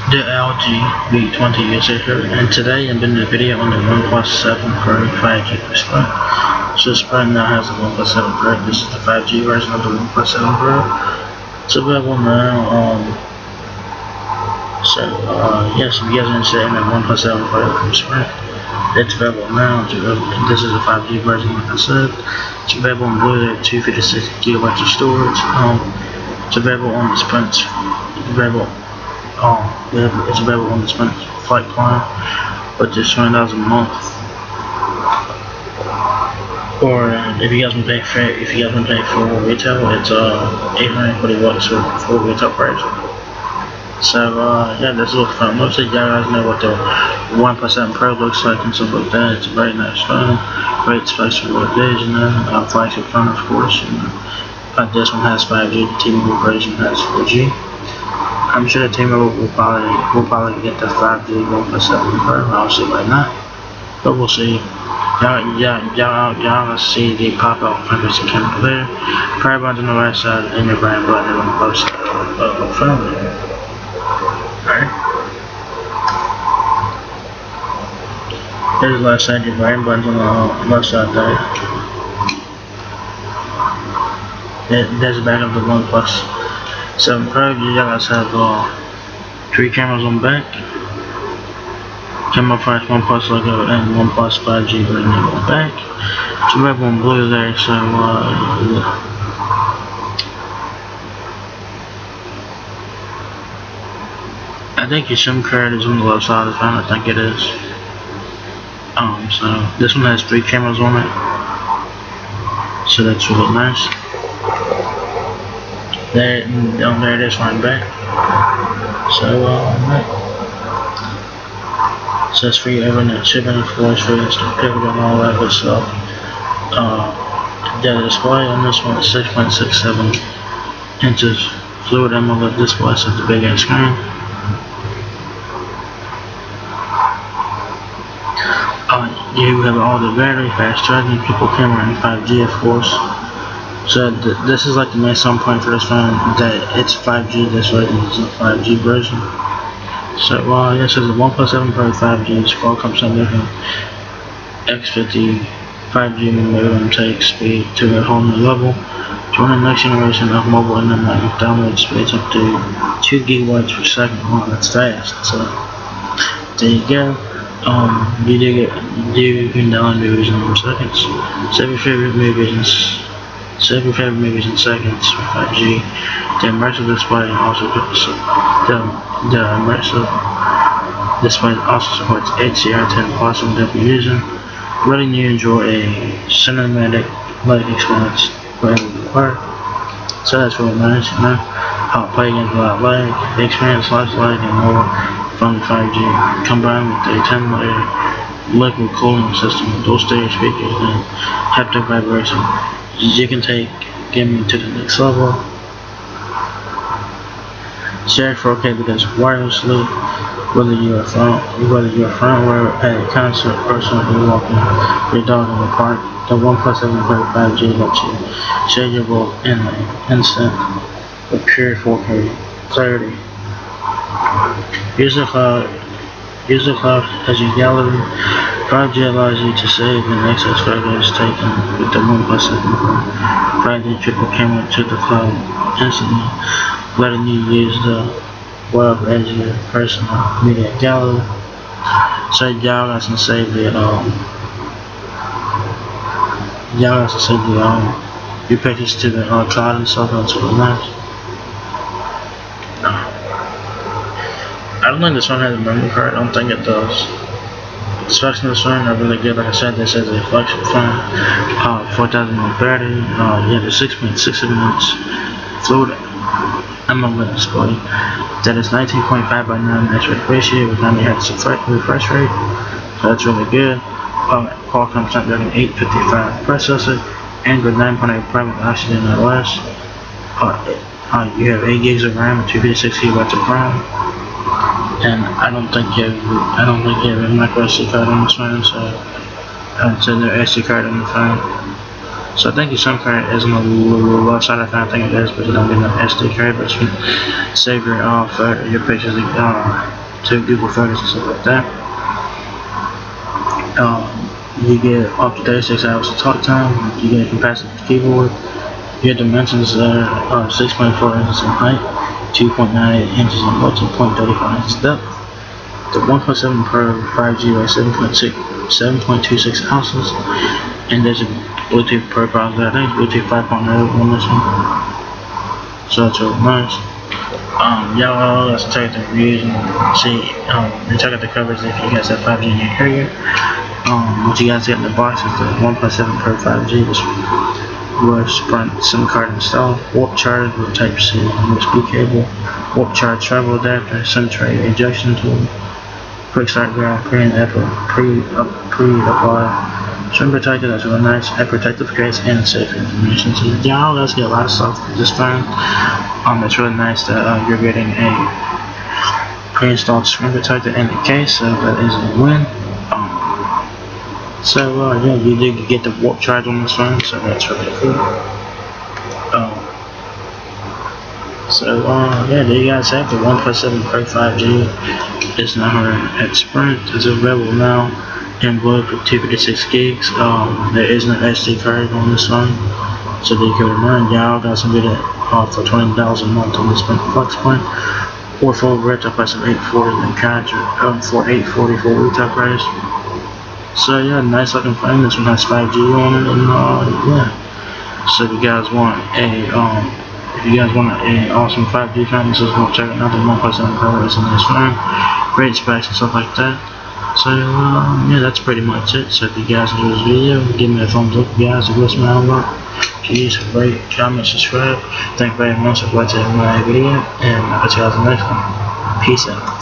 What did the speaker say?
The LG V20 user here, and today I'm doing a video on the OnePlus 7 Pro 5G display. So this phone now has the OnePlus 7 Pro. This is the 5G version of the OnePlus 7 Pro. It's available now. Yes, if you guys are interested in the OnePlus 7 Pro from Sprint, it's available now. This is a 5G version, like I said. It's available on Blu-ray, 256 gigabytes of storage. It's available on the Sprint. It's available on the Sprint flight plan, but just $20 a month. Or if you guys want to pay for retail, it's $840 for full retail price. So yeah, this looks fun. Most of you guys know what the OnePlus 7 Pro looks like and stuff like that. It's a very nice phone, great specs for what it is, flagship phone, of course. This one has 5G. The T-Mobile version has 4G. I'm sure the T-Mobile will probably get the 5G OnePlus 7 Pro. Obviously, right now, but we'll see. Y'all see the pop-out privacy camera there. Power button on the right side and your brand button on the left side of the phone. Alright. Here's the left side, your brand button on the left side there. There's the back of the OnePlus 7 Pro. You guys have 3 cameras on the back. Camera flash, OnePlus logo, and OnePlus 5G version on the back. It's available in blue there, so I think your SIM card is on the left side of the phone. I think it is. So this one has 3 cameras on it, so that's really nice. There it is right back. So it's free overnight shipping, of course, free instant pickup and all that good stuff. The display on this one is 6.67 inches fluid AMOLED display, so it's a big ass screen. You have all the battery, fast charging, triple camera, and 5G, of course. So this is like the main selling point for this phone, that it's 5G. This version is a 5G version. So yes, it's a OnePlus 7 Pro 5G. It's Qualcomm Snapdragon X50 5G modem takes speed to a whole new level. Join the next generation of mobile internet with download speeds up to 2 gigabytes per second. Wow, that's fast. So there you go. You can download movies in seconds. Save your favorite movies in seconds with 5G. The immersive display also supports HDR10 Plus on definition, letting you enjoy a cinematic light experience wherever you are. So that's really nice, play games without lag, experience less lag and more from 5G, combined with a 10-layer liquid cooling system, dual stereo speakers, and haptic vibration. You can take gaming to the next level. Share 4K because wirelessly, whether you're a front row at a concert or simply walking your dog in the park, the OnePlus 7 Pro 5G lets you share your world in an instant with pure 4K clarity. Use the cloud as your gallery. 5G allows you to save and access photos taken with the OnePlus 7 Pro 5G triple camera to the cloud instantly, letting you use the web as your personal media gallery. So y'all guys can save your pictures to the cloud and stuff. That's really nice. I don't think this one has a memory card. I don't think it does. The specs of this phone are really good. Like I said, this is a flagship phone. 4,000 mAh battery. You have a 6.67 inch fluid AMOLED display that is 19.5 by 9 aspect ratio with 90 Hz refresh rate. So that's really good. Qualcomm Snapdragon 855 processor, Android 9.8 private oxygen OS. You have 8 gigs of RAM and 256 gigabytes of RAM. And I don't think you have a micro SD card on this phone, so I'd say no SD card on the phone. So I think your SIM card is on the left side. I think it is, but you don't get an SD card, but you can save your pictures to Google Photos and stuff like that. You get up to 36 hours of talk time. You get a capacitive keyboard. Your dimensions are 6.4 inches in height, 2.98 inches in width, and 0.35 inches depth. The OnePlus 7 Pro 5G weighs 7.26 ounces, and there's a Bluetooth Pro processor. I think it's Bluetooth 5.0 on this one, so that's really nice. Y'all, let's check the reviews and see, and check out the covers if you guys have 5G in your area. What you guys get in the box is the OnePlus 7 Pro 5G, which front SIM card installed, warp charger with Type-C USB cable, warp charge travel adapter, SIM tray ejection tool, quick start ground, pre-applied screen protector. That's really nice. Head protective case and safe information. So y'all, let's get a lot of stuff with this phone. It's really nice that you're getting a pre-installed screen protector in the case, so that is a win. Yeah, you did get the warp charge on this phone, so that's really cool. Yeah, there you guys have the OnePlus 7 Pro 5G. It's now at Sprint. It's available now in blue for 256 gigs. There is no SD card on this phone, so they could remind y'all guys can get it for $20 a month on the Sprint Flex plan, or full retail price of $840 and contract for $840 for retail price. So yeah, nice looking phone. This one has 5G on it, and yeah. So if you guys want an awesome 5G phone, this is what check out the OnePlus 7 Pro. It's a nice phone, great specs and stuff like that. So yeah, that's pretty much it. So if you guys enjoyed this video, give me a thumbs up. If you guys have listened out a lot, please rate, comment, subscribe. Thank you very much for watching my video, and I'll catch you guys in the next one. Peace out.